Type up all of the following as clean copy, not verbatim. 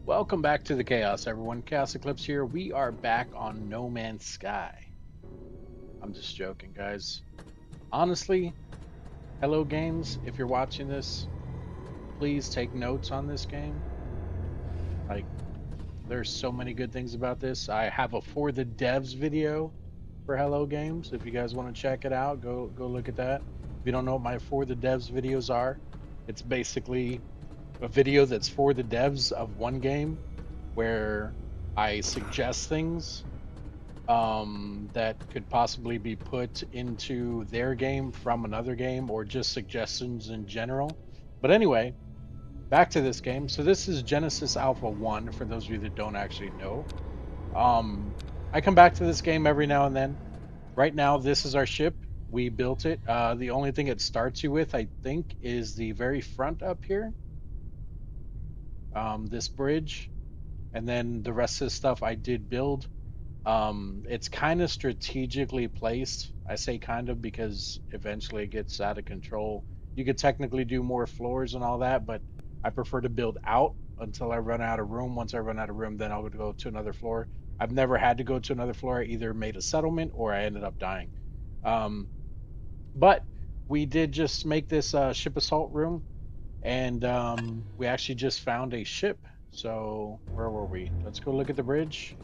Welcome back to the Chaos, everyone. ChaosEclipse here. We are back on No Man's Sky. I'm just joking, guys. Honestly, hello games, if you're watching this, please take notes on this game. Like, there's so many good things about this. I have a For the Devs video for Hello Games. If you guys want to check it out, go look at that. If you don't know what my For the Devs videos are, it's basically a video that's for the devs of one game where I suggest things that could possibly be put into their game from another game or just suggestions in general. But anyway, back to this game. So this is Genesis Alpha 1 for those of you that don't actually know. Um, I come back to this game every now and then. Right now, this is our ship. We built it. The only thing it starts you with, I think, is the very front up here. This bridge. And then the rest of the stuff I did build. It's kind of strategically placed. I say kind of because eventually it gets out of control. You could technically do more floors and all that, but I prefer to build out until I run out of room. Once I run out of room, then I'll go to another floor. I've never had to go to another floor. I either made a settlement or I ended up dying. Um, but we did just make this ship assault room, and we actually just found a ship. So where were we? Let's go look at the bridge.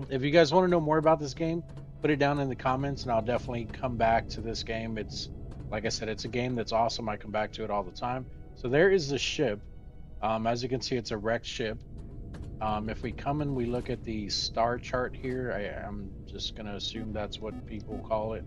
If you guys want to know more about this game, put it down in the comments and I'll definitely come back to this game. It's, like I said, it's a game that's awesome. I come back to it all the time. So there is the ship. As you can see, it's a wrecked ship. If we come and we look at the star chart here, I'm just going to assume that's what people call it.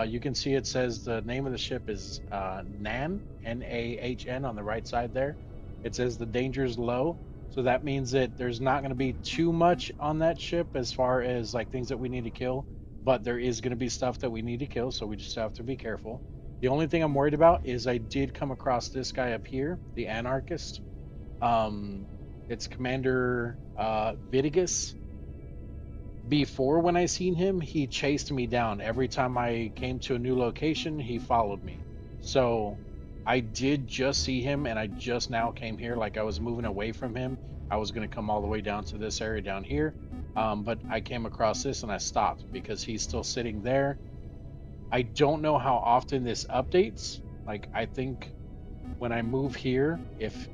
You can see it says the name of the ship is NAHN, N-A-H-N, on the right side there. It says the danger's low. So that means that there's not going to be too much on that ship as far as like things that we need to kill, but there is going to be stuff that we need to kill, so we just have to be careful. The only thing I'm worried about is I did come across this guy up here, the anarchist. Um, it's Commander Vitigus. Before, when I seen him, he chased me down. Every time I came to a new location, he followed me. So I did just see him, and I just now came here. Like I was moving away from him. I was going to come all the way down to this area down here. But I came across this and I stopped because he's still sitting there. I don't know how often this updates. Like, I think when I move here, if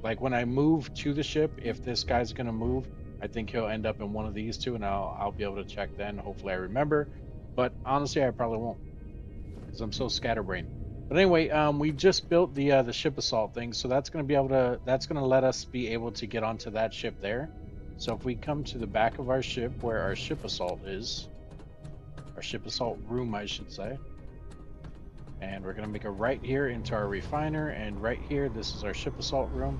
like when I move to the ship, if this guy's gonna move, I think he'll end up in one of these two, and I'll be able to check then. Hopefully, I remember. But honestly, I probably won't because I'm so scatterbrained. But anyway, we just built the ship assault thing, so that's gonna let us be able to get onto that ship there. So if we come to the back of our ship where our ship assault is, our ship assault room, I should say, and we're going to make a right here into our refiner, and right here, this is our ship assault room.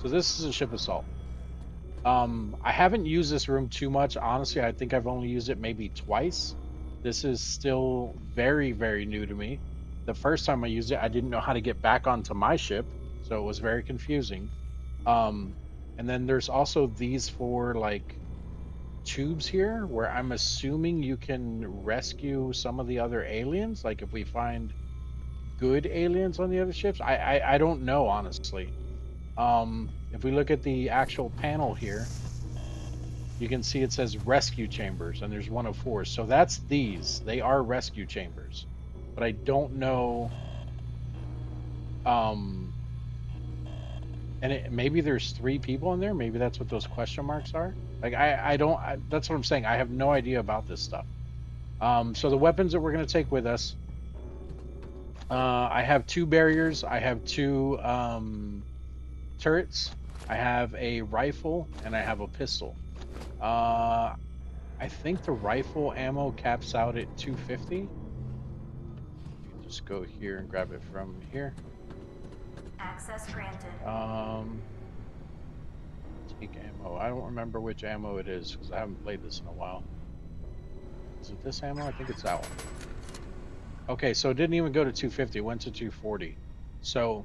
So this is a ship assault. I haven't used this room too much. Honestly, I think I've only used it maybe twice. This is still very, very new to me. The first time I used it, I didn't know how to get back onto my ship, so it was very confusing. And then there's also these four like tubes here where I'm assuming you can rescue some of the other aliens. Like if we find good aliens on the other ships, I don't know, honestly. If we look at the actual panel here, you can see it says rescue chambers, and there's one of four. So that's these. They are rescue chambers, but I don't know. Um, maybe there's three people in there. Maybe that's what those question marks are. Like I don't. That's what I'm saying. I have no idea about this stuff. So the weapons that we're gonna take with us. I have two barriers. I have two turrets. I have a rifle and I have a pistol. I think the rifle ammo caps out at 250. You can just go here and grab it from here. Access granted. Take ammo. I don't remember which ammo it is because I haven't played this in a while. Is it this ammo? I think it's that one. Okay, so it didn't even go to 250. It went to 240. So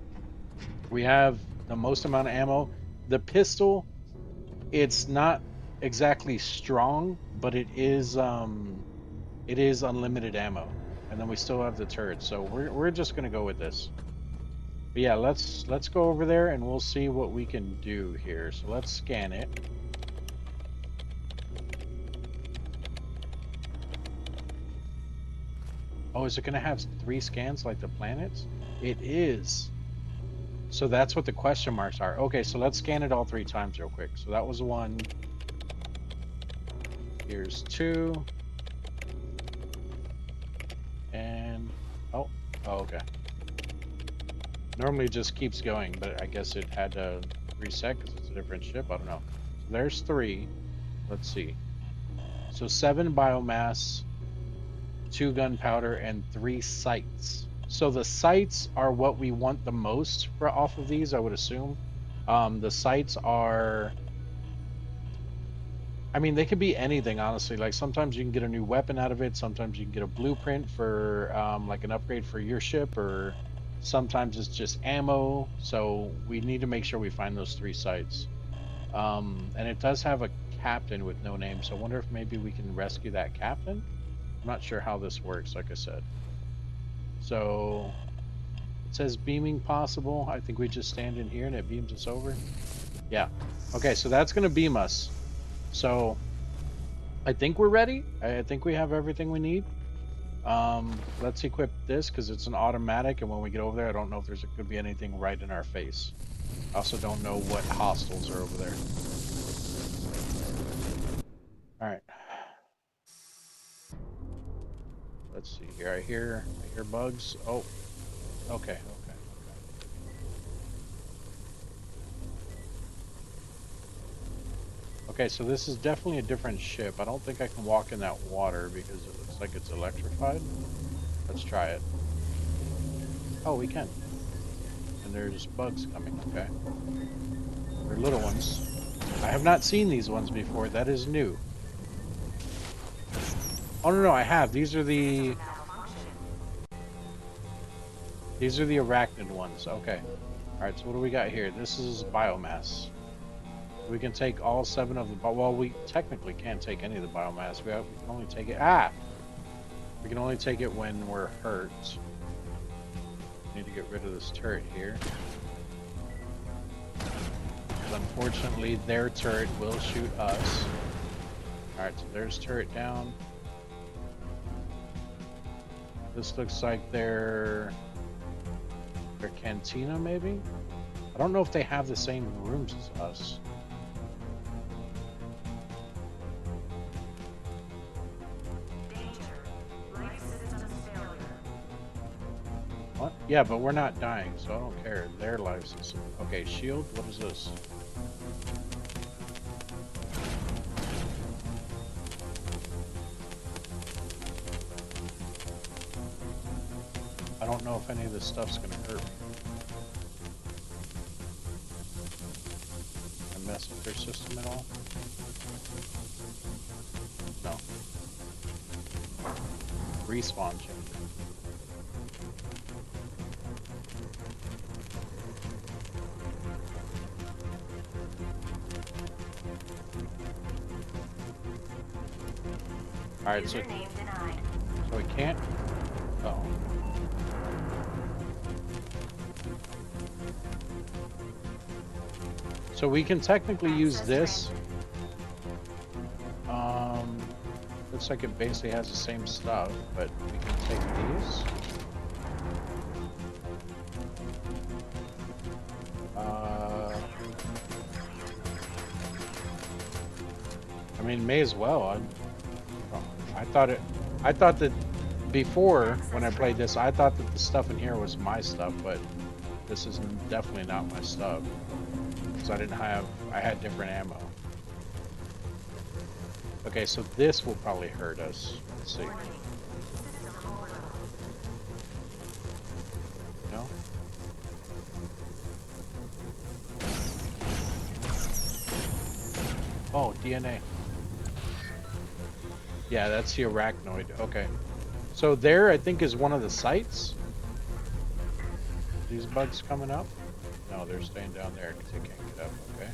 we have the most amount of ammo. The pistol, it's not exactly strong, but it is unlimited ammo. And then we still have the turret. So we're just gonna go with this. But yeah, let's go over there and we'll see what we can do here. So let's scan it. Oh, is it going to have 3 scans like the planets? It is. So that's what the question marks are. Okay, so let's scan it all 3 times real quick. So that was 1. Here's 2. And oh, okay. Normally it just keeps going, but I guess it had to reset because it's a different ship. I don't know. So there's 3. Let's see. So 7 biomass, 2 gunpowder, and 3 sights. So the sights are what we want the most for off of these, I would assume. The sights are, I mean, they could be anything, honestly. Like sometimes you can get a new weapon out of it. Sometimes you can get a blueprint for like an upgrade for your ship, or sometimes it's just ammo. So we need to make sure we find those 3 sites. And it does have a captain with no name. So I wonder if maybe we can rescue that captain. I'm not sure how this works, like I said. So it says beaming possible. I think we just stand in here and it beams us over. Yeah. Okay, so that's going to beam us. So I think we're ready. I think we have everything we need. Let's equip this because it's an automatic, and when we get over there, I don't know if there's going to be anything right in our face. I also don't know what hostiles are over there. All right. Let's see here. I hear bugs. Oh, okay. Okay, so this is definitely a different ship. I don't think I can walk in that water because it looks like it's electrified. Let's try it. Oh, we can. And there's bugs coming, okay. They're little ones. I have not seen these ones before. That is new. Oh, no, I have. These are the arachnid ones. Okay. All right, so what do we got here? This is biomass. We can take all 7 of the, well, we technically can't take any of the biomass. We can only take it, we can only take it when we're hurt. We need to get rid of this turret here. Unfortunately, their turret will shoot us. Alright, so there's turret down. This looks like their cantina, maybe? I don't know if they have the same rooms as us. What? Yeah, but we're not dying, so I don't care. Their life system. Okay, shield, what is this? I don't know if any of this stuff's gonna hurt me. Can I mess with their system at all? No. Respawn chamber. Alright, so we can't. Uh-oh. So we can technically use this. Looks like it basically has the same stuff, but we can take these. I mean, may as well. I thought that before, when I played this, I thought that the stuff in here was my stuff, but this is definitely not my stuff. Because I had different ammo. Okay, so this will probably hurt us. Let's see. No? Oh, DNA. Yeah, that's the arachnoid. Okay. So there, I think, is one of the sites. These bugs coming up? No, they're staying down there because they can't get up. Okay.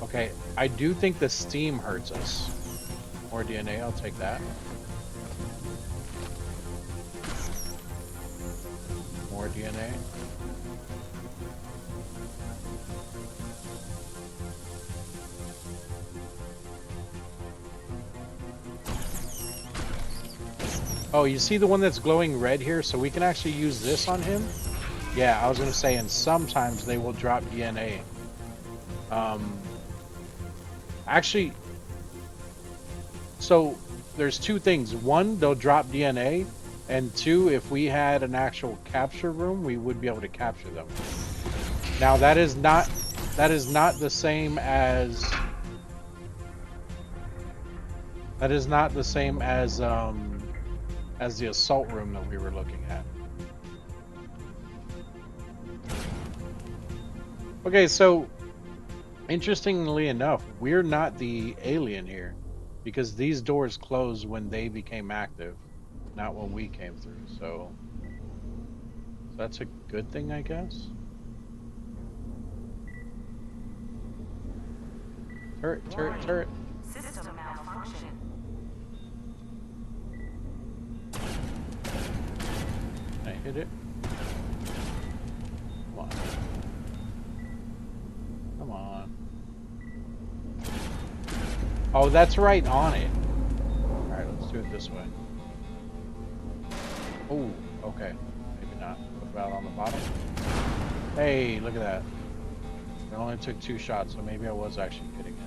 Okay, I do think the steam hurts us. More DNA, I'll take that. DNA. Oh, you see the one that's glowing red here? So we can actually use this on him? Yeah, I was gonna say, and sometimes they will drop DNA. Actually, so there's two things. One, they'll drop DNA, and two, if we had an actual capture room, we would be able to capture them. Now that is not the same as as the assault room that we were looking at. Okay, so interestingly enough, we're not the alien here because these doors closed when they became active, not when we came through. So that's a good thing, I guess. Turret, turret, turret. System malfunction. Can I hit it? Come on. Come on. Oh, that's right on it. Alright, let's do it this way. Oh, okay. Maybe not. What about on the bottom? Hey, look at that. It only took 2 shots, so maybe I was actually hitting it.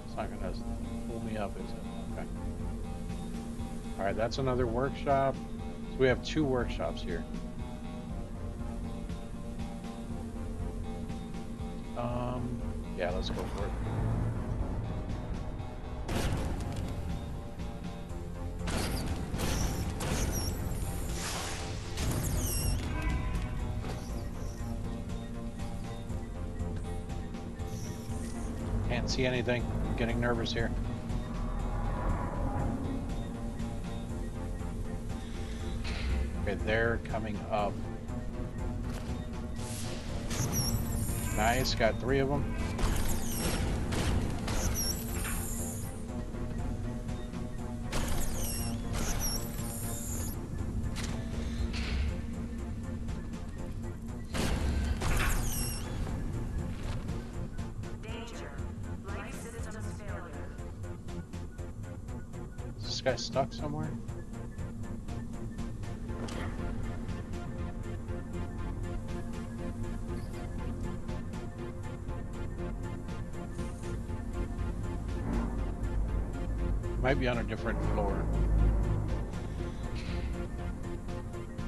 It's not gonna pull me up, is it? Okay. Alright, that's another workshop. So we have 2 workshops here. Yeah, let's go for it. Can't see anything. I'm getting nervous here. Okay, they're coming up. Nice, got 3 of them. Danger. Life systems failure. Is this guy stuck somewhere? Might be on a different floor.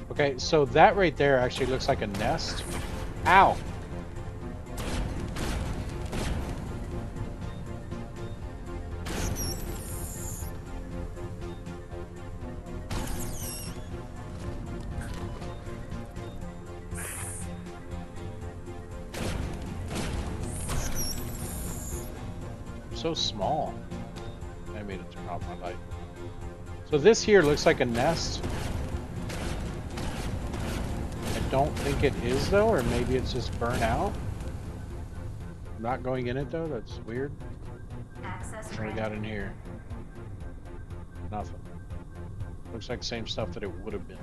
Okay, so that right there actually looks like a nest. Ow! I'm so small. I made it turn off my light. So this here looks like a nest. I don't think it is though, or maybe it's just burnt out. I'm not going in it though, that's weird. Access What do we got in here? Nothing. Looks like the same stuff that it would have been.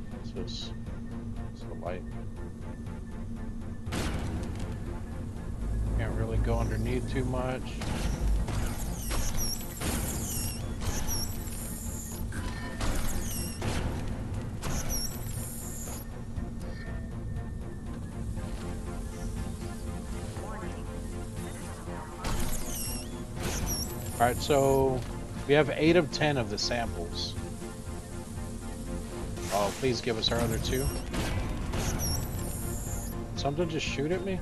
What's this? It's the light. Can't really go underneath too much. Alright, so we have 8 of 10 of the samples. Oh, please give us our other 2. Something just shoot at me?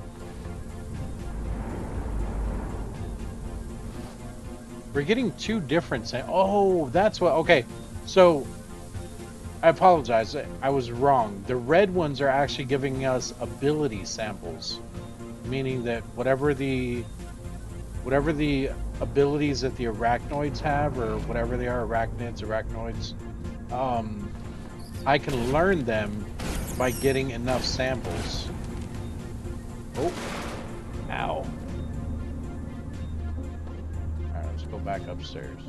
We're getting 2 different samples. Oh, that's what. Okay, so I apologize. I was wrong. The red ones are actually giving us ability samples, meaning that whatever the abilities that the arachnoids have, or whatever they are, arachnoids, I can learn them by getting enough samples. Oh, ow. Alright, let's go back upstairs.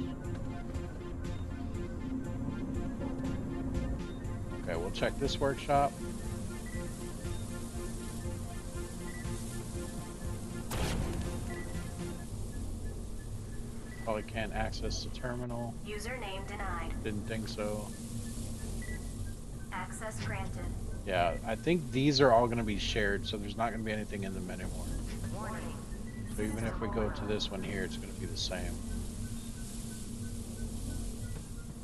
Okay, we'll check this workshop. Probably can't access the terminal. Username denied. Didn't think so. Access granted. Yeah, I think these are all going to be shared, so there's not going to be anything in them anymore. Warning. So even if we go to this one here, it's going to be the same.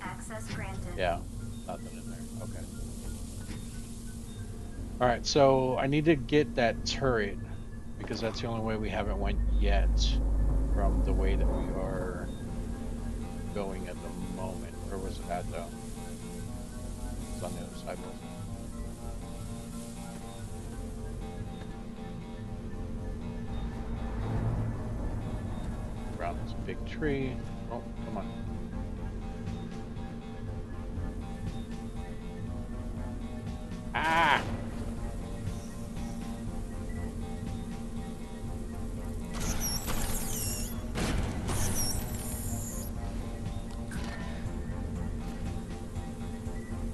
Access granted. Yeah, nothing in there. Okay. All right, so I need to get that turret because that's the only way we haven't went yet from the way that we are going at the moment. Where was it at though? It's on the other side. Around this big tree. Oh, come on. Ah!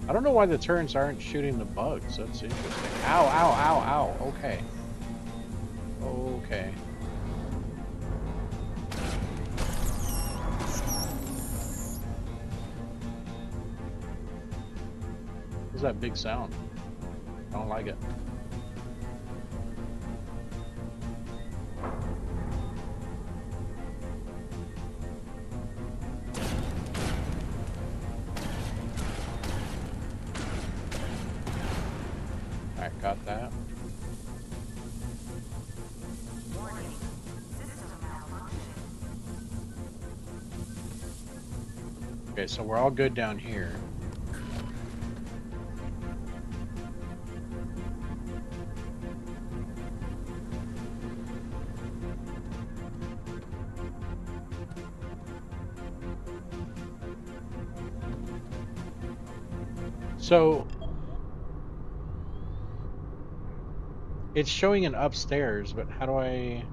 I don't know why the turrets aren't shooting the bugs. That's interesting. Ow, ow, ow, ow. Okay. Okay. What's that big sound? I don't like it. Alright, got that. Warning. System malfunction. Okay, so we're all good down here. So it's showing an upstairs, but how do I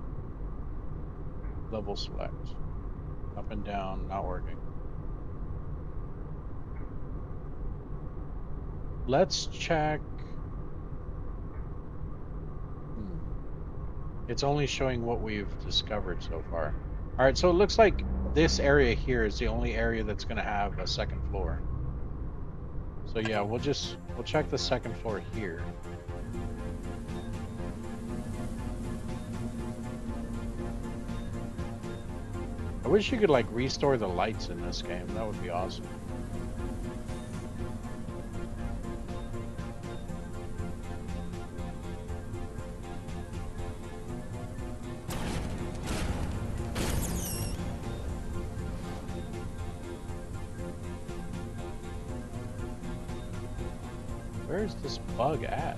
level select? Up and down, not working. Let's check. It's only showing what we've discovered so far. All right, so it looks like this area here is the only area that's going to have a second floor. So yeah, we'll check the second floor here. I wish you could like restore the lights in this game. That would be awesome. Where's this bug at?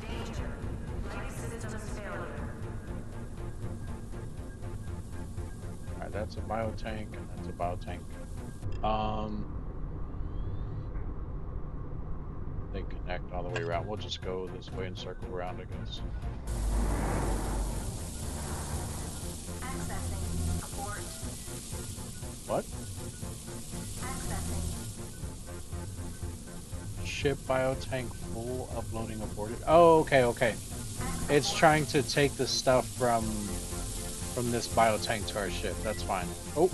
Danger. Life systems failure. Alright, that's a biotank and that's a biotank. They connect all the way around. We'll just go this way and circle around, I guess. Accessing. Abort. What? Accessing. Ship biotank full, uploading aborted. Oh, okay, okay. It's trying to take the stuff from this biotank to our ship. That's fine. Oh.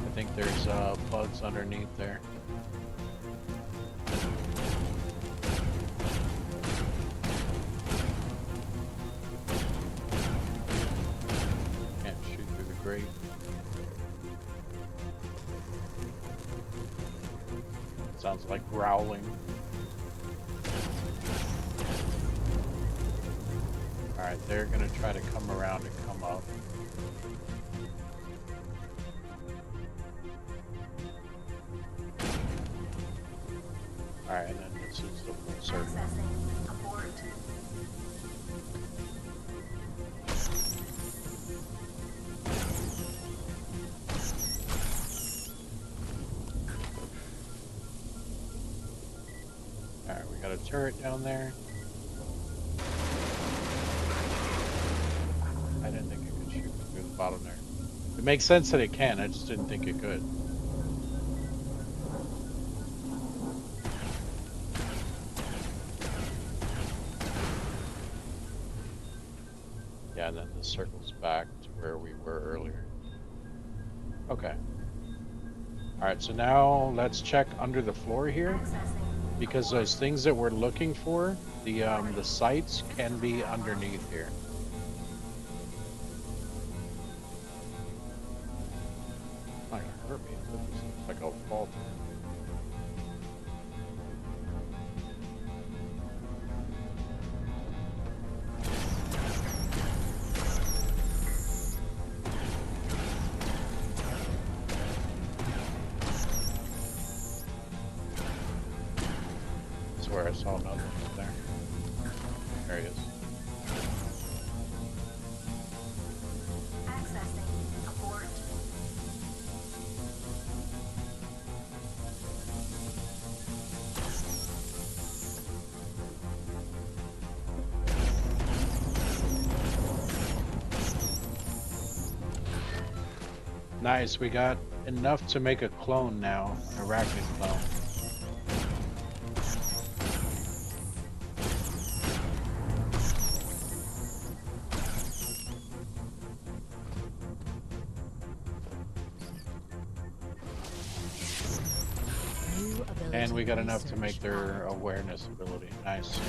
I think there's bugs underneath there. Can't shoot through the grate. Sounds like growling. Alright, they're gonna try to come around and come up. Alright, and then this is the full circle. Accessing. Abort. a turret down there. I didn't think it could shoot me through the bottom there. It makes sense that it can, I just didn't think it could. Yeah, and then this circles back to where we were earlier. Okay. Alright, so now let's check under the floor here, Accessing. because Abort. those things that we're looking for, the sites can be underneath here. It's not gonna hurt me, is it? This looks like I'll fall through. I swear I saw another one up there. There he is. Accessing. Abort. Nice, we got enough to make a clone now, an arachnid clone. And we got enough to make their awareness ability. Nice.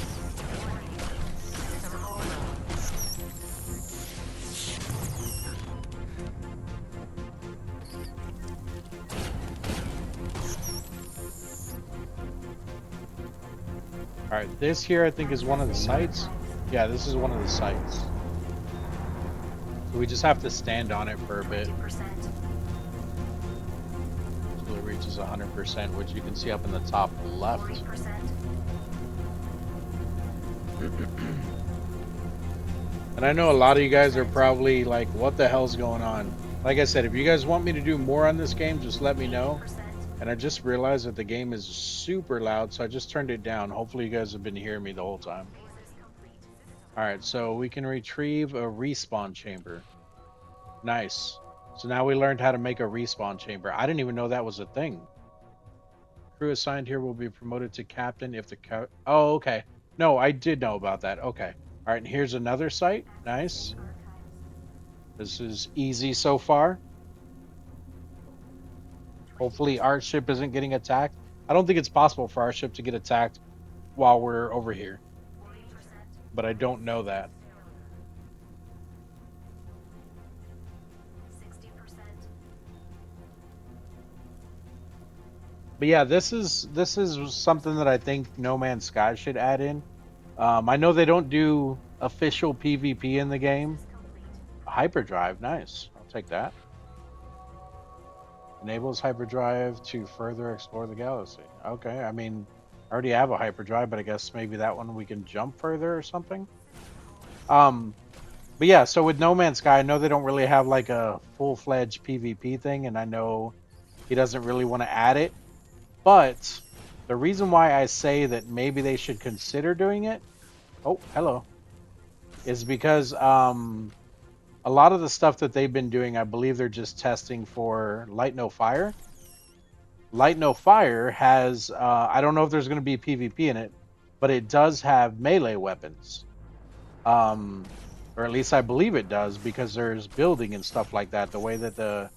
Alright, this here I think is one of the sites. Yeah, this is one of the sites. So we just have to stand on it for a bit 50%. until it reaches 100%, which you can see up in the top left. 40%. And I know a lot of you guys are probably like, what the hell's going on? Like I said, if you guys want me to do more on this game, just let me know. 80%. And I just realized that the game is super loud, so I just turned it down. Hopefully you guys have been hearing me the whole time. Phases complete. Alright, so we can retrieve a respawn chamber. Nice. So now we learned how to make a respawn chamber. I didn't even know that was a thing. Crew assigned here will be promoted to captain if the oh, okay. No, I did know about that. Okay. Alright, and here's another site. Nice. Archives. This is easy so far. Hopefully our ship isn't getting attacked. I don't think it's possible for our ship to get attacked while we're over here, 40%. but I don't know that. 60%. But yeah, this is something that I think No Man's Sky should add in. I know they don't do official PvP in the game. Is complete. Hyperdrive, nice. I'll take that. Enables hyperdrive to further explore the galaxy. Okay, I mean, I already have a hyperdrive, but I guess maybe that one we can jump further or something. But yeah, so with No Man's Sky, I know they don't really have like a full-fledged PvP thing, and I know he doesn't really want to add it. But the reason why I say that maybe they should consider doing it, oh, hello, is because a lot of the stuff that they've been doing, I believe they're just testing for Light No Fire. Light No Fire has, I don't know if there's going to be PvP in it, but it does have melee weapons. Or at least I believe it does, because there's building and stuff like that. The way that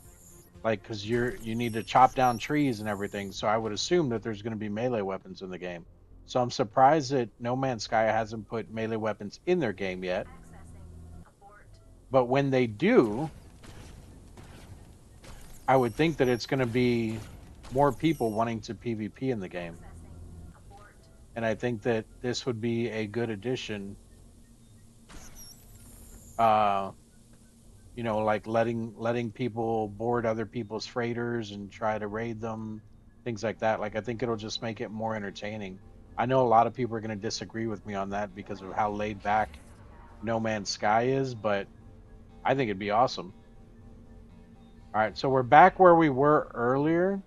because you need to chop down trees and everything. So I would assume that there's going to be melee weapons in the game. So I'm surprised that No Man's Sky hasn't put melee weapons in their game yet. Accessing. Abort. But when they do, I would think that it's going to be more people wanting to PvP in the game. Accessing. Abort. And I think that this would be a good addition. Like letting people board other people's freighters and try to raid them, things like that. Like I think it'll just make it more entertaining. I know a lot of people are going to disagree with me on that because of how laid back No Man's Sky is, but I think it'd be awesome. All right, so we're back where we were earlier,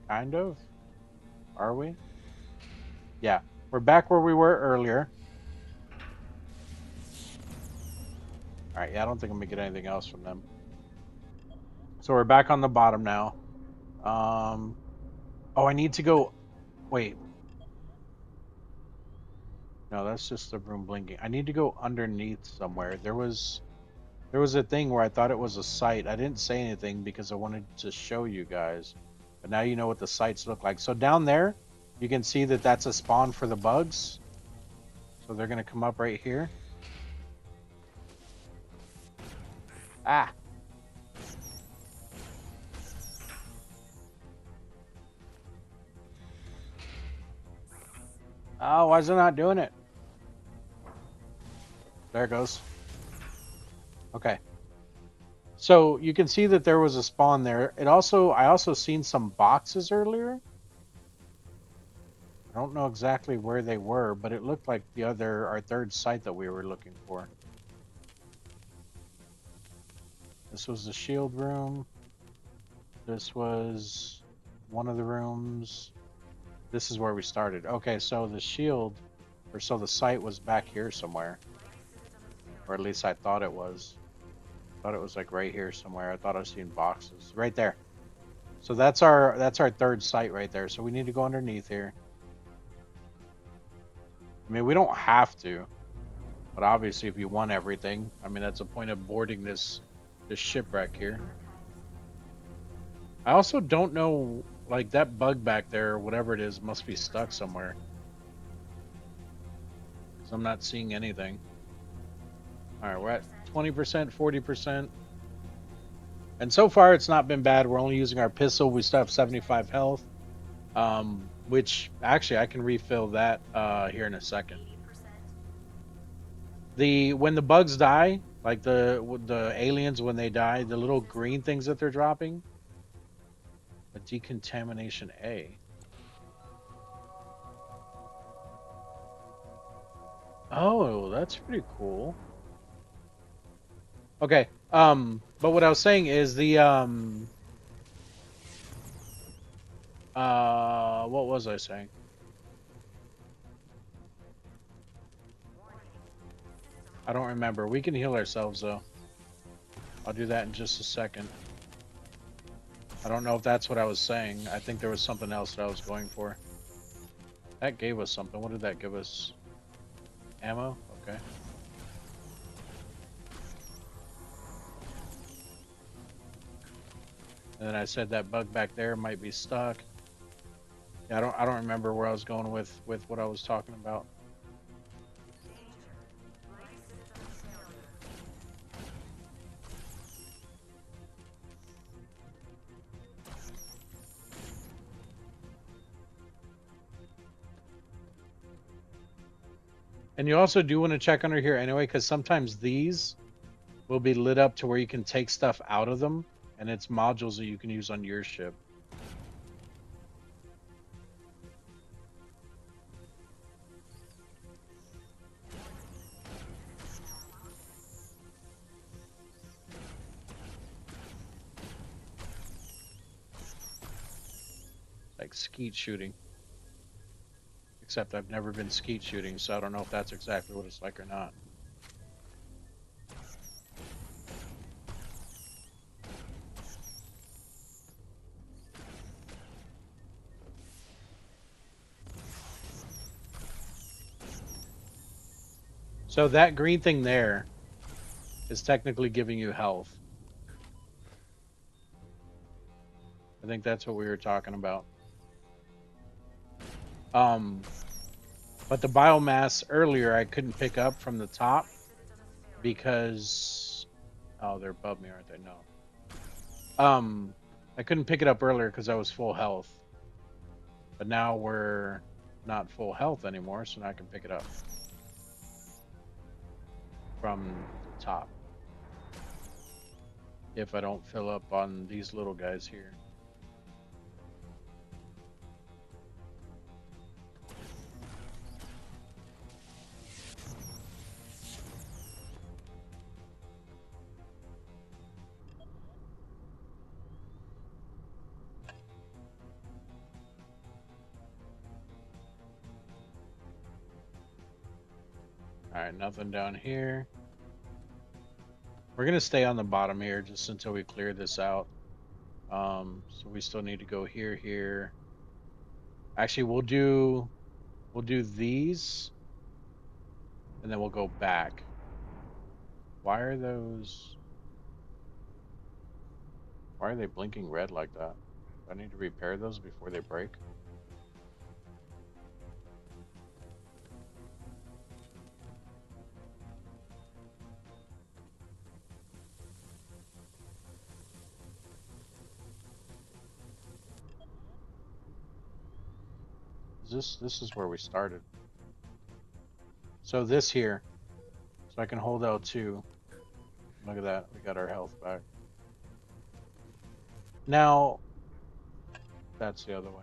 kind of. Are we? Yeah. we're back where we were earlier. All right, yeah, I don't think I'm gonna get anything else from them. So we're back on the bottom now. Um, oh, I need to go. Wait, no, that's just the room blinking. I need to go underneath somewhere. There was a thing where I thought it was a site. I didn't say anything because I wanted to show you guys. But now you know what the sites look like. So down there, you can see that that's a spawn for the bugs. So they're going to come up right here. Ah. Oh, why is it not doing it? There it goes. Okay. So you can see that there was a spawn there. I also seen some boxes earlier. I don't know exactly where they were, but it looked like our third site that we were looking for. This was the shield room. This was one of the rooms. This is where we started. Okay, so the shield, or so the site was back here somewhere, or at least I thought it was. I thought it was like right here somewhere. I thought I was seeing boxes right there. So that's our third site right there. So we need to go underneath here. I mean, we don't have to, but obviously, if you want everything, I mean, that's the point of boarding this shipwreck here. I also don't know, like that bug back there, whatever it is, must be stuck somewhere. Because I'm not seeing anything. All right, we're at 20%, 40%. And so far, it's not been bad. We're only using our pistol. We still have 75 health, which actually I can refill that here in a second. When the bugs die, like the aliens when they die, the little green things that they're dropping, a decontamination A. Oh, that's pretty cool. Okay. But what I was saying is what was I saying? I don't remember. We can heal ourselves though. I'll do that in just a second. I don't know if that's what I was saying. I think there was something else that I was going for. That gave us something. What did that give us? Ammo? Okay. And then I said that bug back there might be stuck. Yeah, I don't remember where I was going with what I was talking about. And you also do want to check under here anyway, because sometimes these will be lit up to where you can take stuff out of them, and it's modules that you can use on your ship. Like skeet shooting. Except I've never been skeet shooting, so I don't know if that's exactly what it's like or not. So that green thing there is technically giving you health. I think that's what we were talking about. Um, but the biomass earlier I couldn't pick up from the top because they're above me, aren't they? No. I couldn't pick it up earlier because I was full health. But now we're not full health anymore, so now I can pick it up from the top. If I don't fill up on these little guys here. All right, nothing down here. We're gonna stay on the bottom here just until we clear this out. So we still need to go here, here. Actually, we'll do these, and then we'll go back. Why are those? Why are they blinking red like that? Do I need to repair those before they break? This is where we started. So this here, so I can hold L2. Look at that, we got our health back. Now, that's the other way.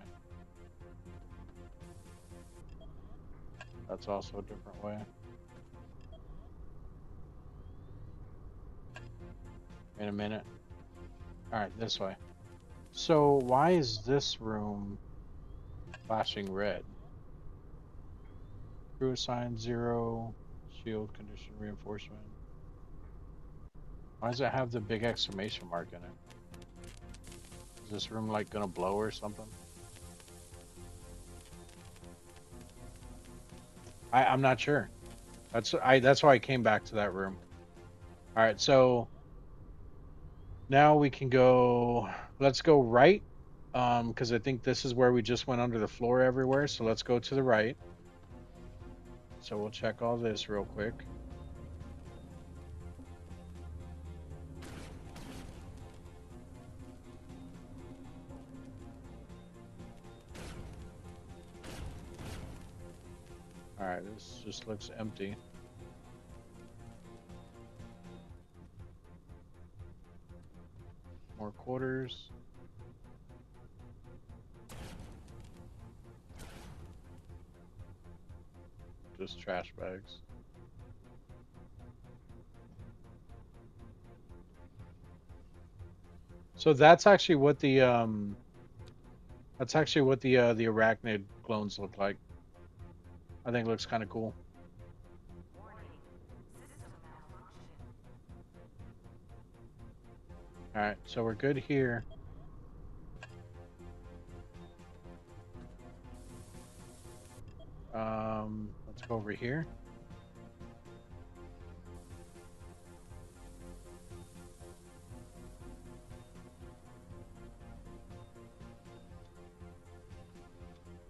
That's also a different way. In a minute. All right, this way. So why is this room flashing red? Crew assigned 0, shield condition reinforcement. Why does it have the big exclamation mark in it? Is this room like gonna blow or something? I'm not sure. That's why I came back to that room. All right, so now we can go. Let's go right, because I think this is where we just went under the floor everywhere. So let's go to the right. So we'll check all this real quick. All right, this just looks empty. More quarters. Just trash bags. So that's actually what the the arachnid clones look like. I think it looks kind of cool. Warning. System malfunction. All right, so we're good here. Let's go over here.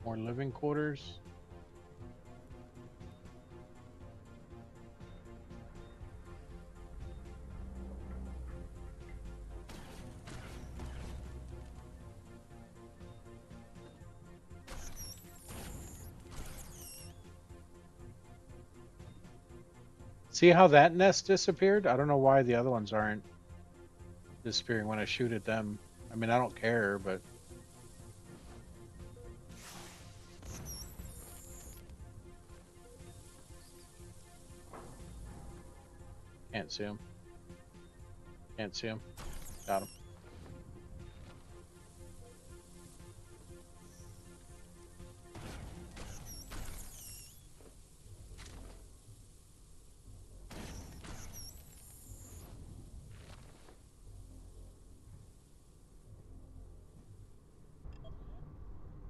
More living quarters. See how that nest disappeared? I don't know why the other ones aren't disappearing when I shoot at them. I mean, I don't care, but can't see them. Can't see them. Got them.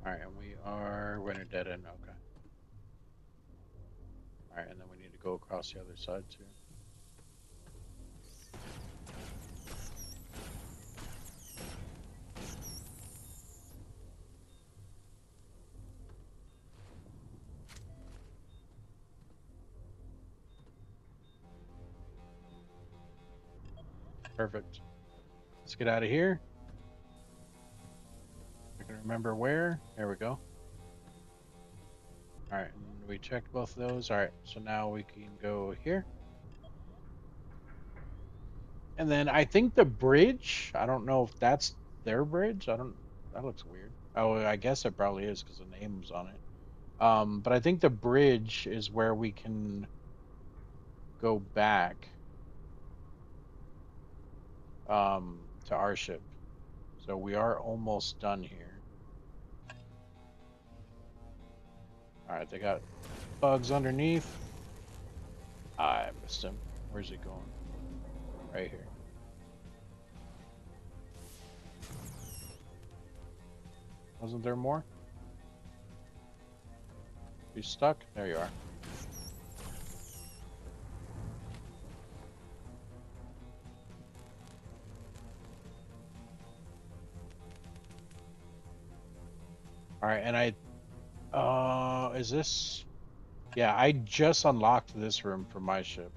All right, and we're in a dead end. Okay. All right, and then we need to go across the other side too. Perfect. Let's get out of here. I can remember where. There we go. All right, and we checked both of those. All right, so now we can go here. And then I think the bridge, I don't know if that's their bridge. I don't, that looks weird. Oh, I guess it probably is because the name's on it. But I think the bridge is where we can go back to our ship. So we are almost done here. All right, they got bugs underneath. I missed him. Where's he going? Right here. Wasn't there more? You stuck? There you are. All right, and is this? Yeah, I just unlocked this room for my ship.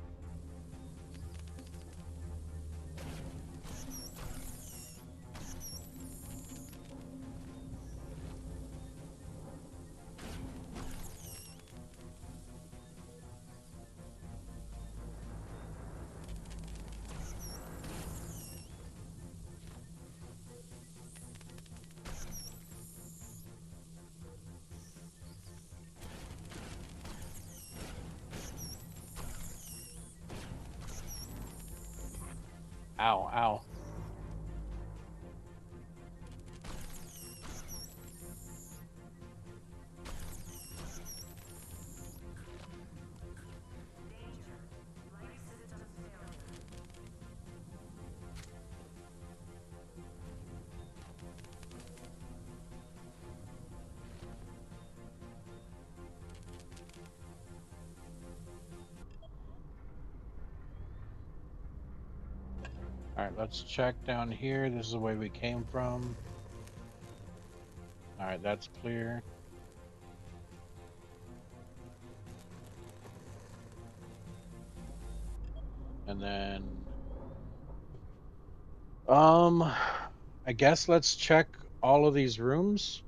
Ow, ow. Life systems failure. All right, let's check down here. This is the way we came from. All right, that's clear. And then, um, I guess let's check all of these rooms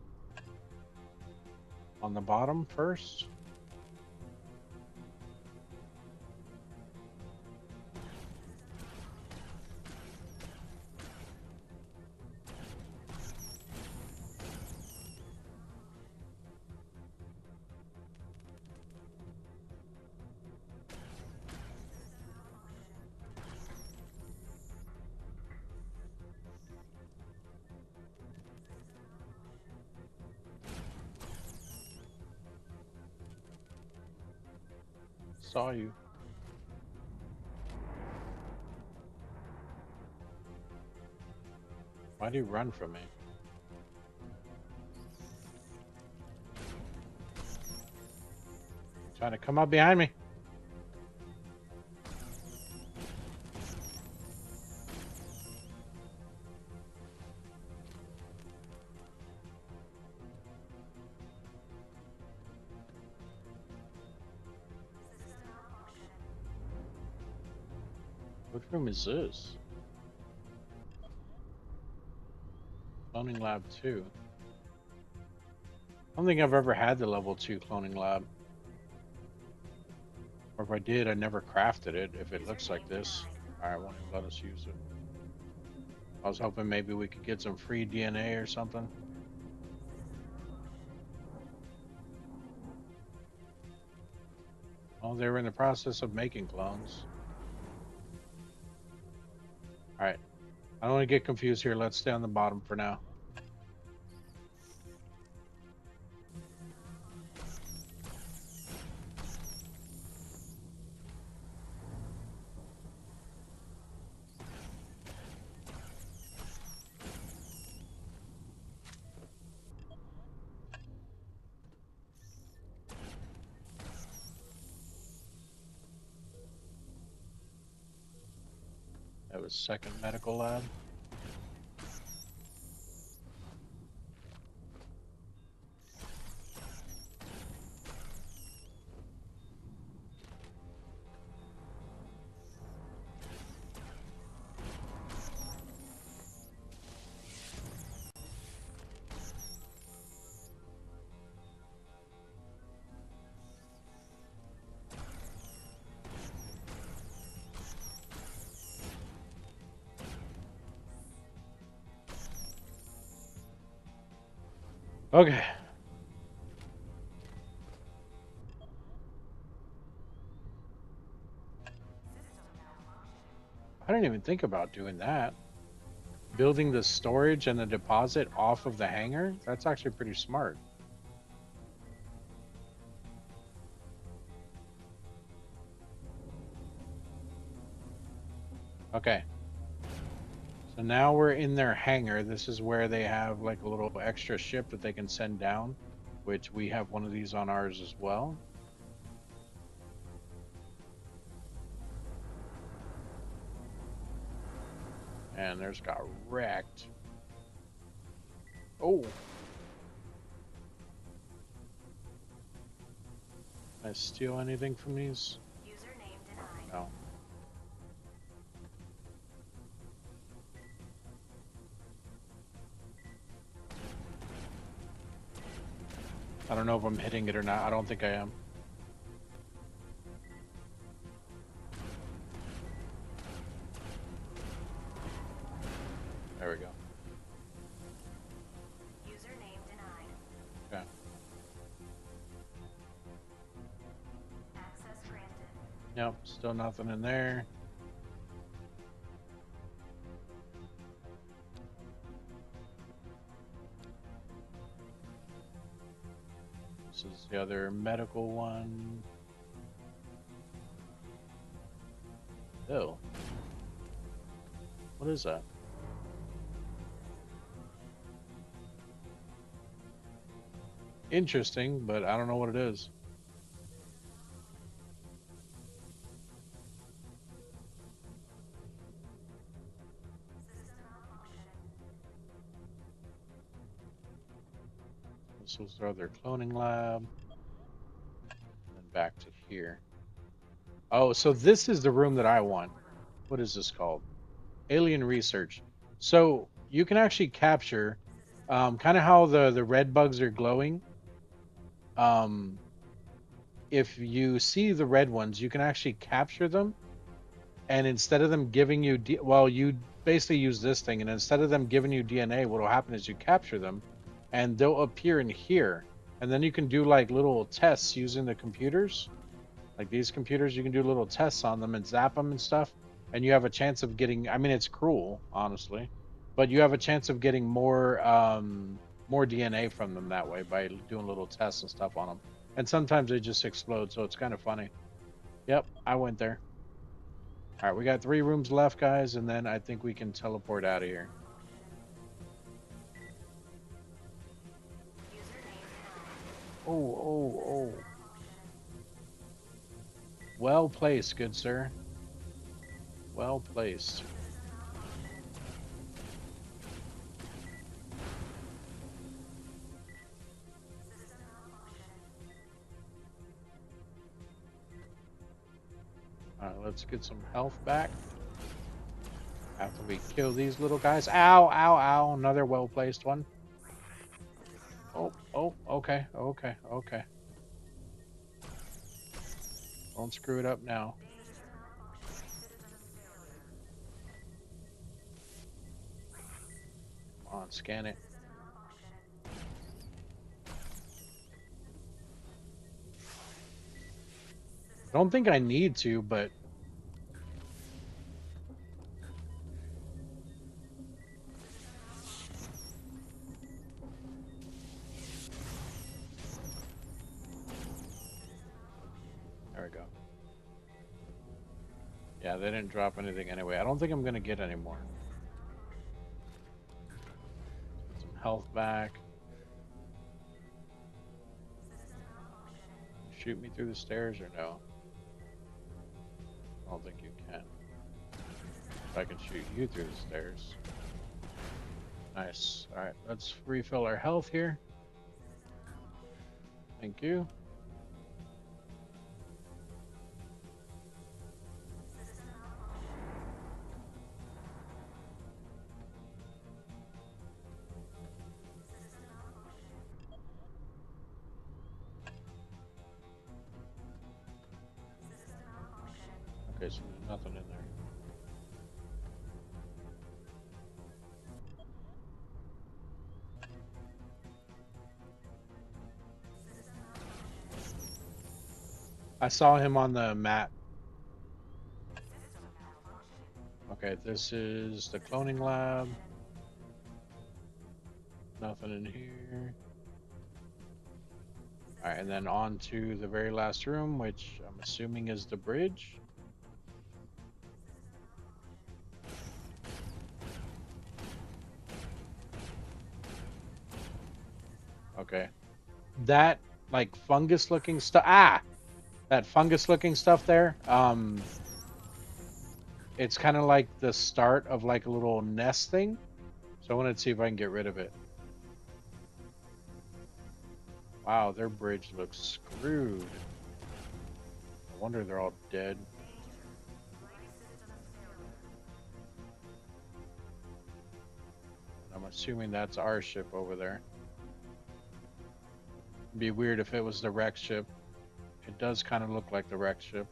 on the bottom first. Saw you. Why do you run from me? Trying to come up behind me. What room is this? Cloning lab 2. I don't think I've ever had the level 2 cloning lab. Or if I did, I never crafted it. If it looks like this, I won't even let us use it. I was hoping maybe we could get some free DNA or something. Oh, they were in the process of making clones. All right. I don't want to get confused here. Let's stay on the bottom for now. That was second medical lab. Okay. I didn't even think about doing that. Building the storage and the deposit off of the hangar? That's actually pretty smart. Okay. So now we're in their hangar. This is where they have like a little extra ship that they can send down, which we have one of these on ours as well. And theirs got wrecked. Oh, can I steal anything from these? Username denied. No. I don't know if I'm hitting it or not. I don't think I am. There we go. Username denied. Okay. Access granted. Yep, still nothing in there. This is the other medical one. Oh. What is that? Interesting, but I don't know what it is. System malfunction. This was their other cloning lab. And then back to here. Oh, so this is the room that I want. What is this called? Alien research. So you can actually capture kind of how the red bugs are glowing. Um, if you see the red ones, you can actually capture them, and instead of them giving you well, you basically use this thing, and instead of them giving you DNA, what will happen is you capture them, and they'll appear in here, and then you can do like little tests using the computers. Like these computers, you can do little tests on them and zap them and stuff, and you have a chance of getting. I mean, it's cruel, honestly, but you have a chance of getting more DNA from them that way by doing little tests and stuff on them. And sometimes they just explode, so it's kind of funny. Yep, I went there. All right, we got 3 rooms left, guys, and then I think we can teleport out of here. Oh, oh, oh. Well placed, good sir. Well placed. All right, let's get some health back after we kill these little guys. Ow, ow, ow. Another well placed one. Oh, oh, okay, okay, okay. Don't screw it up now. Come on, scan it. I don't think I need to, but there we go. Yeah, they didn't drop anything anyway. I don't think I'm gonna get any more. Get some health back. Shoot me through the stairs or no? I don't think you can. If I can shoot you through the stairs. Nice. All right, let's refill our health here. Thank you. Okay, so there's nothing in there. I saw him on the map. Okay, this is the cloning lab. Nothing in here. All right, and then on to the very last room, which I'm assuming is the bridge. Okay. That like fungus looking stuff. Ah, that fungus looking stuff there. It's kind of like the start of like a little nest thing. So I wanted to see if I can get rid of it. Wow, their bridge looks screwed. No wonder they're all dead. I'm assuming that's our ship over there. It'd be weird if it was the wreck ship. It does kind of look like the wreck ship.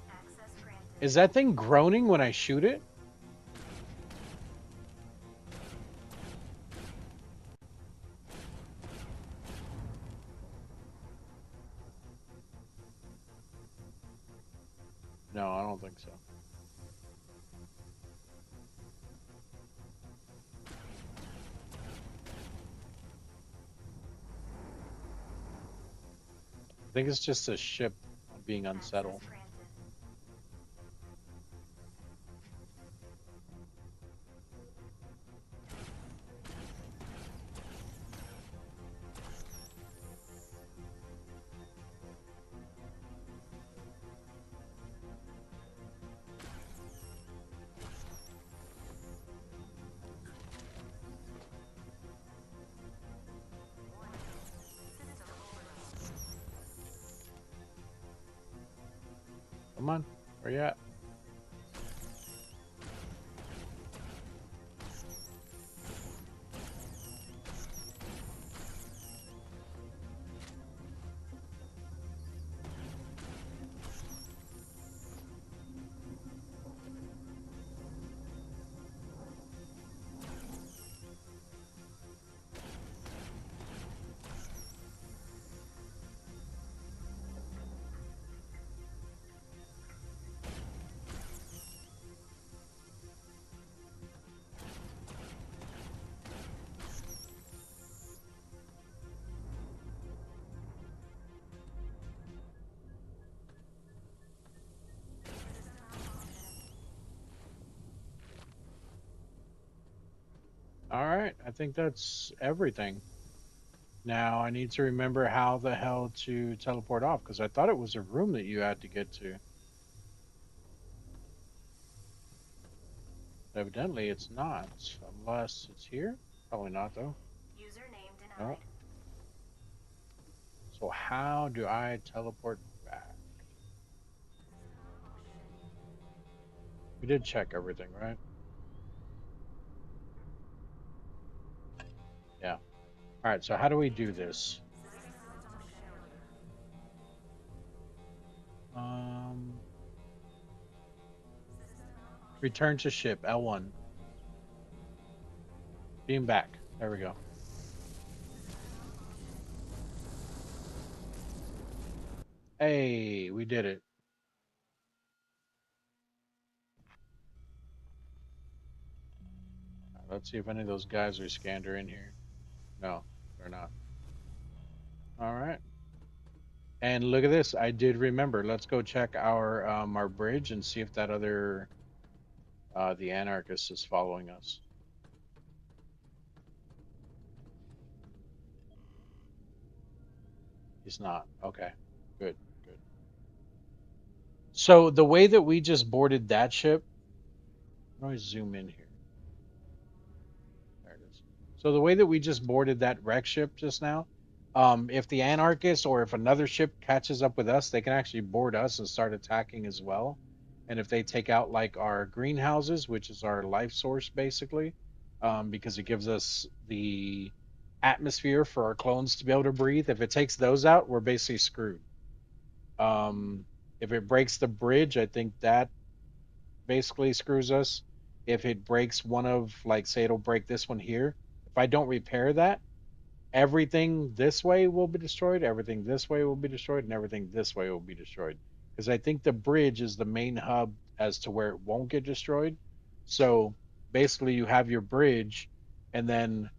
Access granted. Is that thing groaning when I shoot it? No, I don't think so. I think it's just a ship being Access unsettled. granted. System overload. Come on, where you at? All right, I think that's everything. Now I need to remember how the hell to teleport off because I thought it was a room that you had to get to. Evidently, it's not, unless it's here. Probably not, though. Username No. denied. So how do I teleport back? We did check everything, right? Yeah. All right. So how do we do this? System failure. Um, System malfunction. return to ship L1. Beam back. There we go. Hey, we did it. Let's see if any of those guys we scanned are in here. No, they're not. All right. And look at this. I did remember. Let's go check our bridge and see if that other the anarchist is following us. He's not. Okay. Good. Good. So the way that we just boarded that ship, let me zoom in here. There it is. So the way that we just boarded that wreck ship just now, if the anarchists or if another ship catches up with us, they can actually board us and start attacking as well. And if they take out like our greenhouses, which is our life source basically, because it gives us the atmosphere for our clones to be able to breathe, if it takes those out, we're basically screwed. Um, if it breaks the bridge, I think that basically screws us. If it breaks one of, like, say it'll break this one here, if I don't repair that, everything this way will be destroyed, everything this way will be destroyed, and everything this way will be destroyed. Because I think the bridge is the main hub as to where it won't get destroyed. So basically, you have your bridge, and then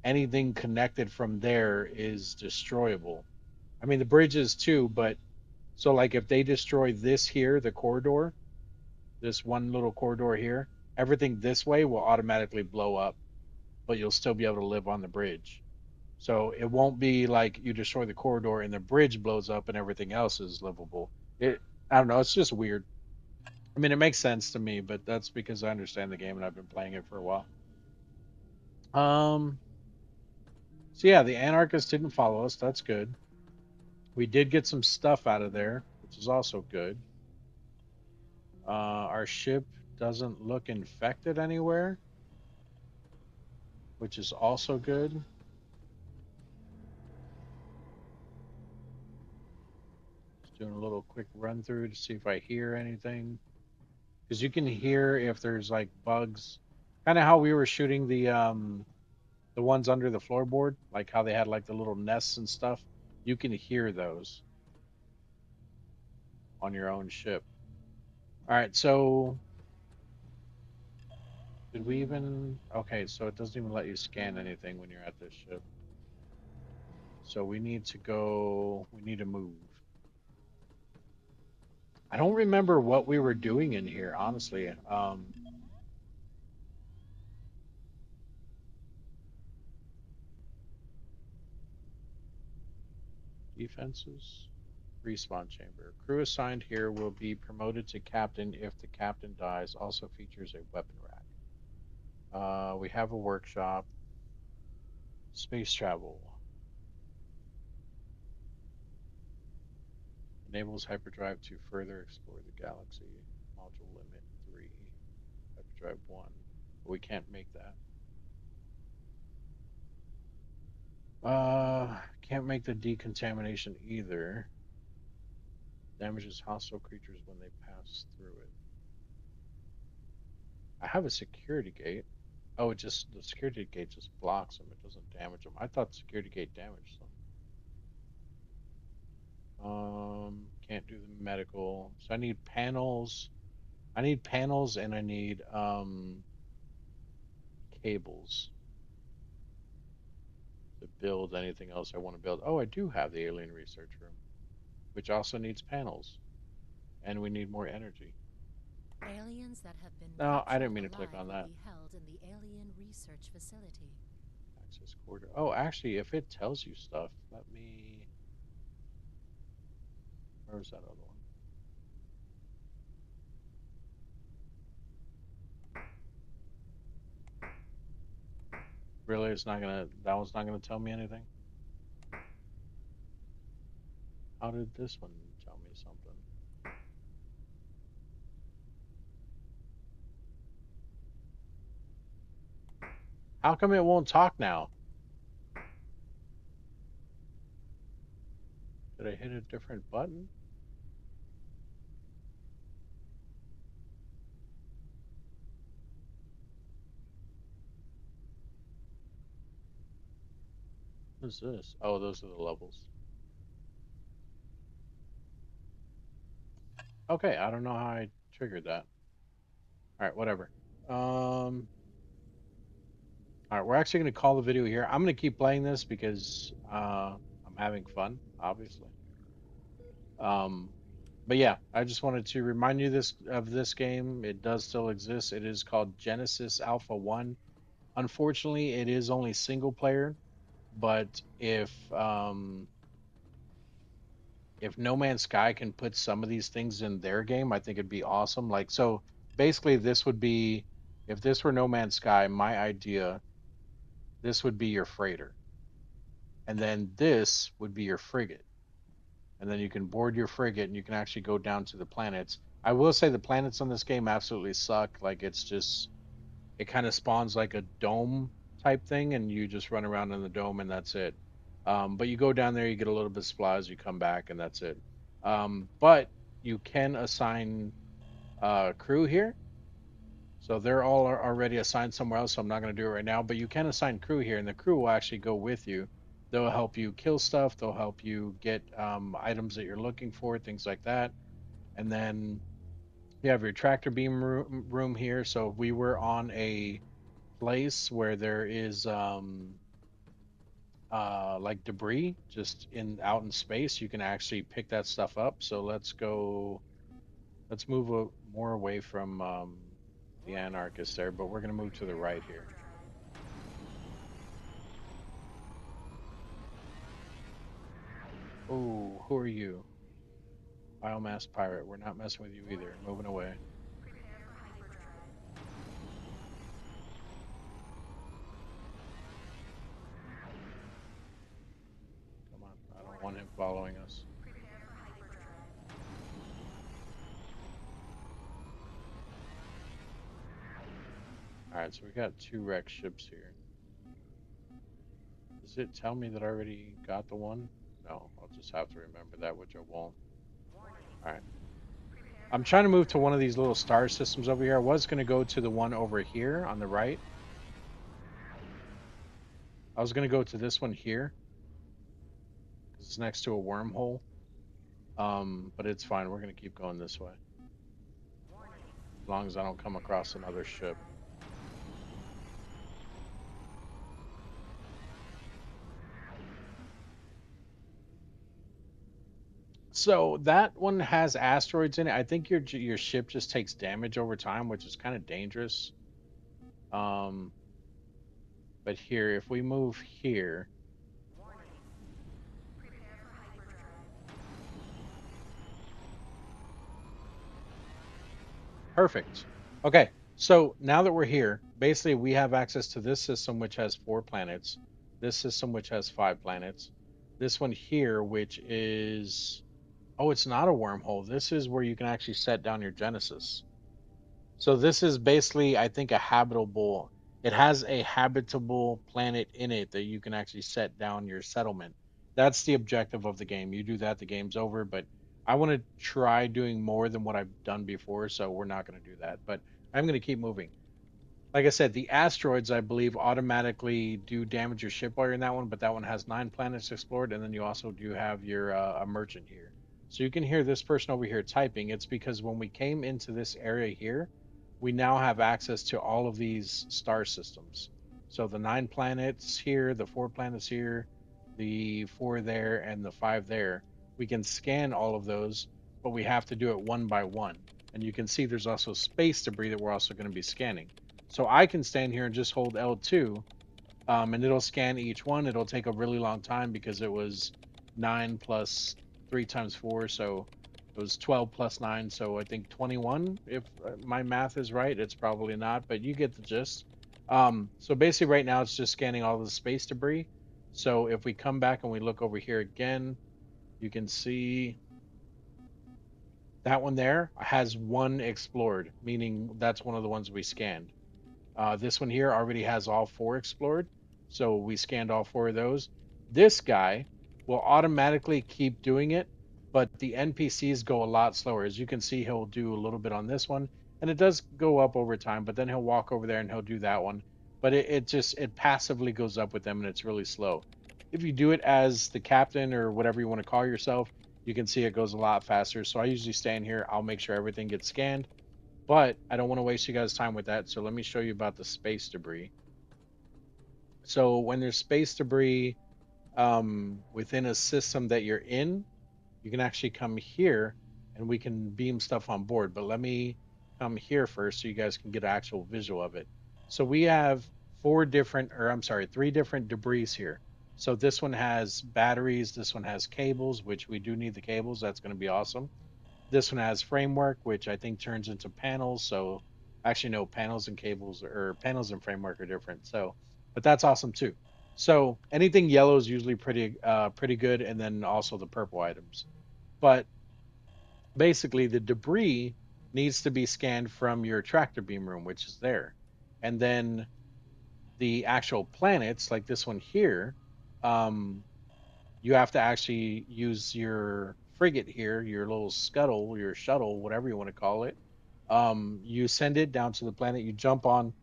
anything connected from there is destroyable. I mean, the bridge is too, but so like if they destroy this here, the corridor, this one little corridor here, everything this way will automatically blow up, but you'll still be able to live on the bridge. So it won't be like you destroy the corridor and the bridge blows up and everything else is livable. It I don't know, it's just weird. I mean, it makes sense to me, but that's because I understand the game and I've been playing it for a while. Um, so yeah, the anarchists didn't follow us. That's good. We did get some stuff out of there, which is also good. Our ship doesn't look infected anywhere, which is also good. Just doing a little quick run through to see if I hear anything. Because you can hear if there's like bugs, kind of how we were shooting the ones under the floorboard, like how they had like the little nests and stuff. You can hear those on your own ship. All right, so did we even? Okay, so it doesn't even let you scan anything when you're at this ship. So we need to go. We need to move. I don't remember what we were doing in here, honestly. Defenses. Respawn chamber. Crew assigned here will be promoted to captain if the captain dies. Also features a weapon rack. We have a workshop. Space travel. Enables hyperdrive to further explore the galaxy. Module limit 3. Hyperdrive 1. But we can't make that. Can't make the decontamination either. Damages hostile creatures when they pass through it. I have a security gate. Oh, it just the security gate just blocks them. It doesn't damage them. I thought security gate damaged them. Can't do the medical. So I need panels. I need panels and I need cables to build anything else I want to build. Oh, I do have the alien research room, which also needs panels, and we need more energy. Aliens that have been No, I didn't captured mean to click alive on will that. be held in the alien research facility. Access corridor. Oh, actually, if it tells you stuff, let me. Where's that other one? Really, it's not gonna. That one's not gonna tell me anything. How did this one tell me something? How come it won't talk now? Did I hit a different button? What is this? Oh, those are the levels. Okay, I don't know how I triggered that. All right, whatever. All right, we're actually going to call the video here. I'm going to keep playing this because I'm having fun, obviously. Um, but yeah, I just wanted to remind you this of this game. It does still exist. It is called Genesis Alpha 1. Unfortunately, it is only single player, but if No Man's Sky can put some of these things in their game, I think it'd be awesome. Like so basically this would be if this were No Man's Sky, my idea, this would be your freighter. And then this would be your frigate. And then you can board your frigate and you can actually go down to the planets. I will say the planets on this game absolutely suck. Like it's just it kind of spawns like a dome type thing, and you just run around in the dome, and that's it. But you go down there, you get a little bit of supplies, you come back, and that's it. But you can assign crew here, so they're all already assigned somewhere else. So I'm not going to do it right now, but you can assign crew here, and the crew will actually go with you. They'll help you kill stuff. They'll help you get items that you're looking for, things like that. And then you have your tractor beam room here. So if we were on a place where there is like debris just in out in space, you can actually pick that stuff up. So Let's move more away from the anarchist there, but we're going to move to the right here. Oh, who are you? Biomass pirate. We're not messing with you either. Moving away. Come on. I don't want him following us. All right, so we got two wrecked ships here. Does it tell me that I already got the one? No, I'll just have to remember that, which I won't. All right. I'm trying to move to one of these little star systems over here. I was going to go to the one over here on the right. I was going to go to this one here because it's next to a wormhole. But it's fine. We're going to keep going this way as long as I don't come across another ship. So that one has asteroids in it. I think your ship just takes damage over time, which is kind of dangerous. Um, but here, if we move here, perfect. Okay, so now that we're here, basically we have access to this system, which has 4 planets. This system, which has 5 planets. This one here, which is, oh, it's not a wormhole. This is where you can actually set down your Genesis. So this is basically, I think, a habitable. It has a habitable planet in it that you can actually set down your settlement. That's the objective of the game. You do that, the game's over. But I want to try doing more than what I've done before, so we're not going to do that. But I'm going to keep moving. Like I said, the asteroids, I believe, automatically do damage your ship while you're in that one, but that one has 9 planets explored, and then you also do have your a merchant here. So you can hear this person over here typing. It's because when we came into this area here, we now have access to all of these star systems. So the 9 planets here, the 4 planets here, the 4 there, and the 5 there. We can scan all of those, but we have to do it one by one. And you can see there's also space debris that we're also going to be scanning. So I can stand here and just hold L2, and it'll scan each one. It'll take a really long time because it was 9 plus 3 times 4, so it was 12 plus 9, so I think 21. If my math is right, it's probably not, but you get the gist. So basically, right now it's just scanning all the space debris. So if we come back and we look over here again, you can see that one there has one explored, meaning that's one of the ones we scanned. This one here already has all 4 explored, so we scanned all 4 of those. This guy will automatically keep doing it, but the NPCs go a lot slower. As you can see, he'll do a little bit on this one, and it does go up over time, but then he'll walk over there and he'll do that one. But it just it passively goes up with them, and it's really slow. If you do it as the captain or whatever you want to call yourself, you can see it goes a lot faster. So I usually stand here, I'll make sure everything gets scanned, but I don't want to waste you guys' time with that. So let me show you about the space debris. So when there's space debris within a system that you're in, you can actually come here and we can beam stuff on board. But let me come here first so you guys can get an actual visual of it. So we have 4 different, or I'm sorry, 3 different debris here. So this one has batteries, this one has cables, which we do need the cables. That's going to be awesome. This one has framework, which I think turns into panels. So actually, no, panels and cables or panels and framework are different. So, but that's awesome too. So anything yellow is usually pretty good, and then also the purple items. But basically, the debris needs to be scanned from your tractor beam room, which is there, and then the actual planets, like this one here, um, you have to actually use your frigate here, your little scuttle, your shuttle, whatever you want to call it. You send it down to the planet, you jump on,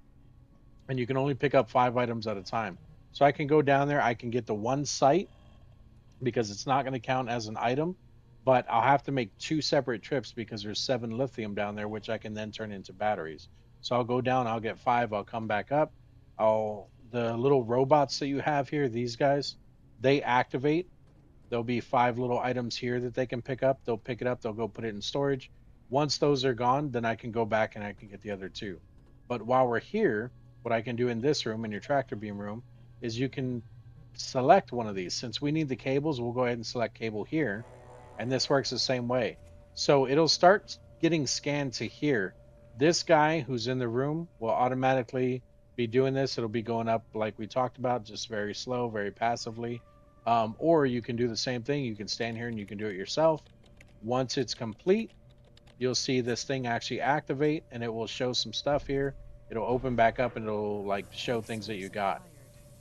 and you can only pick up 5 items at a time. So I can go down there, I can get the one site because it's not going to count as an item, but I'll have to make 2 separate trips because there's 7 lithium down there, which I can then turn into batteries. So I'll go down, I'll get 5, I'll come back up. The little robots that you have here, these guys, they activate. There'll be 5 little items here that they can pick up. They'll pick it up, they'll go put it in storage. Once those are gone, then I can go back and I can get the other two. But while we're here, what I can do in this room, in your tractor beam room, is you can select one of these. Since we need the cables, we'll go ahead and select cable here. And this works the same way. So it'll start getting scanned to here. This guy who's in the room will automatically be doing this. It'll be going up like we talked about, just very slow, very passively. Or you can do the same thing. You can stand here and you can do it yourself. Once it's complete, you'll see this thing actually activate and it will show some stuff here. It'll open back up and it'll like show things that you Resource got. acquired.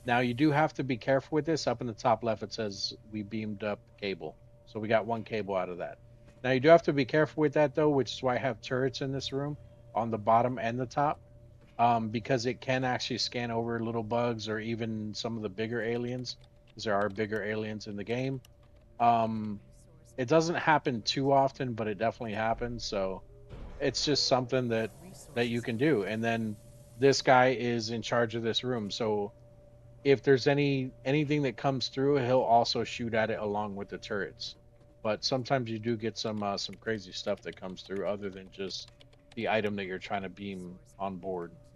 Now you do have to be careful with this. Up in the top left, it says we beamed up cable. So we got one cable out of that. Now you do have to be careful with that though, which is why I have turrets in this room on the bottom and the top, because it can actually scan over little bugs or even some of the bigger aliens, because there are bigger aliens in the game. Um, Resource it doesn't acquired. happen too often, but it definitely happens. So it's just something that you Resources can do. acquired. And then this guy is in charge of this room. So if there's anything that comes through, he'll also shoot at it along with the turrets. But sometimes you do get some crazy stuff that comes through other than just the item that you're trying to beam Resource on beam board. complete.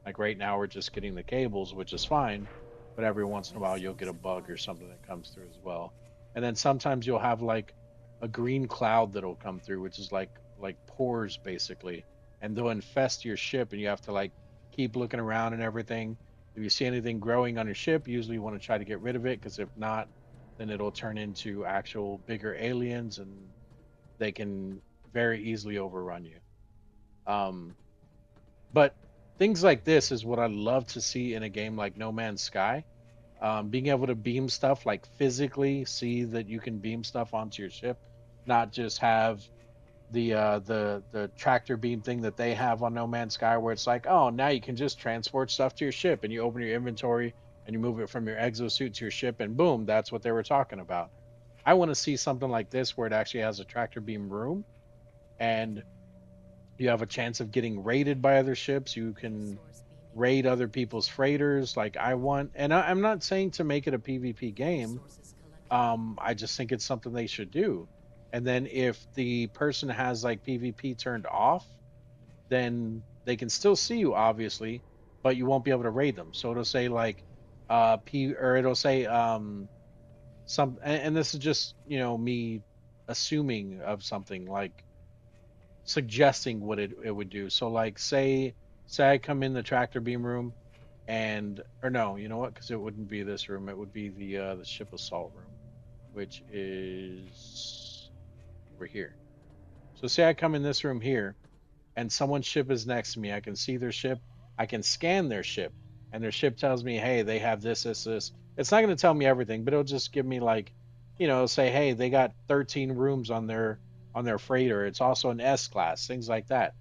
Like right now, we're just getting the cables, which is fine. But every once in a while, you'll get Resource a bug or acquired. something that comes through as well. And then sometimes you'll have like a green cloud that'll come through, which is like pores basically, and they'll infest your ship, and you have to like keep looking around and everything. If you see anything growing on your ship, usually you want to try to get rid of it because if not, then it'll turn into actual bigger aliens, and they can very easily overrun you. Um, but things like this is what I love to see in a game like No Man's Sky. Being able to beam stuff, like physically see that you can beam stuff onto your ship, not just have the tractor beam thing that they have on No Man's Sky, where it's like, oh, now you can just transport stuff to your ship, and you open your inventory and you move it from your exosuit to your ship, and boom, that's what they were talking about. I want to see something like this where it actually has a tractor beam room, and you have a chance of getting raided by other ships. You can Resource beam raid other incomplete. people's freighters like I want. And I'm not saying to make it a PvP game. Resources collected. I just think it's something they should do. And then if the person has like PvP turned off, then they can still see you obviously, but you won't be able to raid them. So it'll say like P or it'll say some and this is just, me assuming of something like suggesting what it would do. So like say I come in the tractor beam room and or no, you know what? Because it wouldn't be this room. It would be the ship assault room, which is over here. So say I come in this room here and someone's ship is next to me. I can see their ship. I can scan their ship, and their ship tells me, hey, they have this, this, this. It's not going to tell me everything, but it'll just give me like, say, hey, they got 13 rooms on their freighter. It's also an S class, things like that.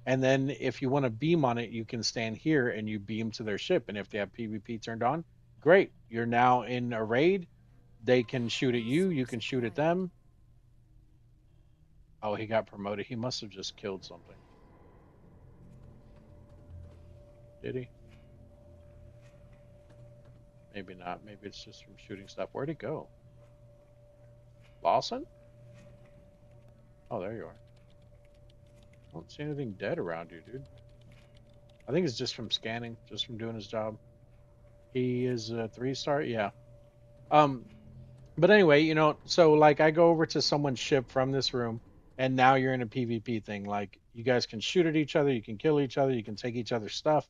And then if you want to beam on it, you can stand here and you beam to their ship. And if they have PvP turned on, great. You're now in a raid. They can shoot at you. You Resource can shoot at acquired. them. Oh, he got promoted. He must have just killed something. Did he? Maybe not. Maybe it's just from shooting stuff. Where'd it go? Lawson? Oh, there you are. I don't see anything dead around you, dude. I think it's just from scanning, just from doing his job. He is a 3-star. Yeah. Um. But anyway, so like I go over to someone's ship from this room, and now you're in a PvP thing. Like you guys can shoot at each other, you can kill each other, you can take each other's stuff.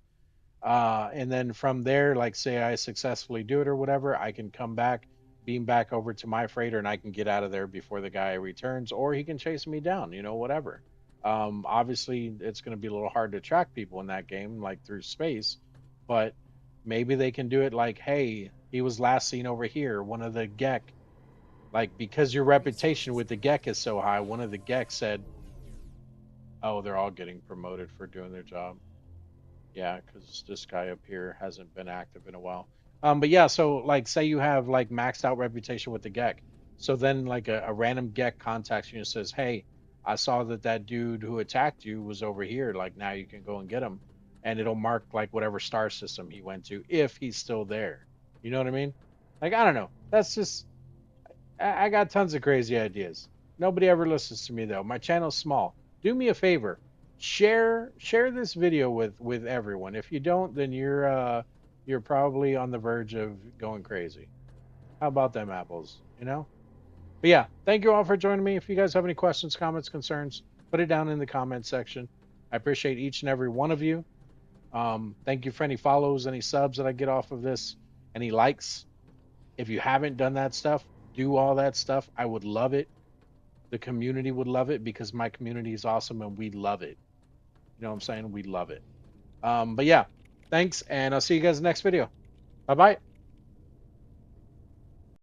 And then from there, like say I successfully do it or whatever, I can come back, beam back over to my freighter, and I can get out of there before the guy returns, or he can chase me down, whatever. Obviously, it's going to be a little hard to track people in that game, like through space, but maybe they can do it like, hey, he was last seen over here. One of the Gek, like because your reputation Resources with the Gek is acquired. so high, one of the Gek said, oh, they're all getting promoted for doing their job. Yeah, because this guy up here hasn't been active in a while. But yeah, so like, say you have like maxed out reputation with the Gek, so then like a random Gek contacts you and says, "Hey, I saw that dude who attacked you was over here. Like now you can go and get him," and it'll mark like whatever star system he went to if he's still there. You know what I mean? Like I don't know. That's just I got tons of crazy ideas. Nobody ever listens to me though. My channel's small. do me a favor, share this video with everyone. If you don't, then you're probably on the verge of going crazy. How about them apples? You know. But yeah, thank you all for joining me. If you guys have any questions, comments, concerns, put it down in the comment section. I appreciate each and every one of you. Thank you for any follows, any subs that I get off of this, any likes. If you haven't done that stuff, do all that stuff. I would love it. The community would love it because my community is awesome and we love it. You know what I'm saying? We love it. But yeah, thanks, and I'll see you guys in the next video. Bye bye.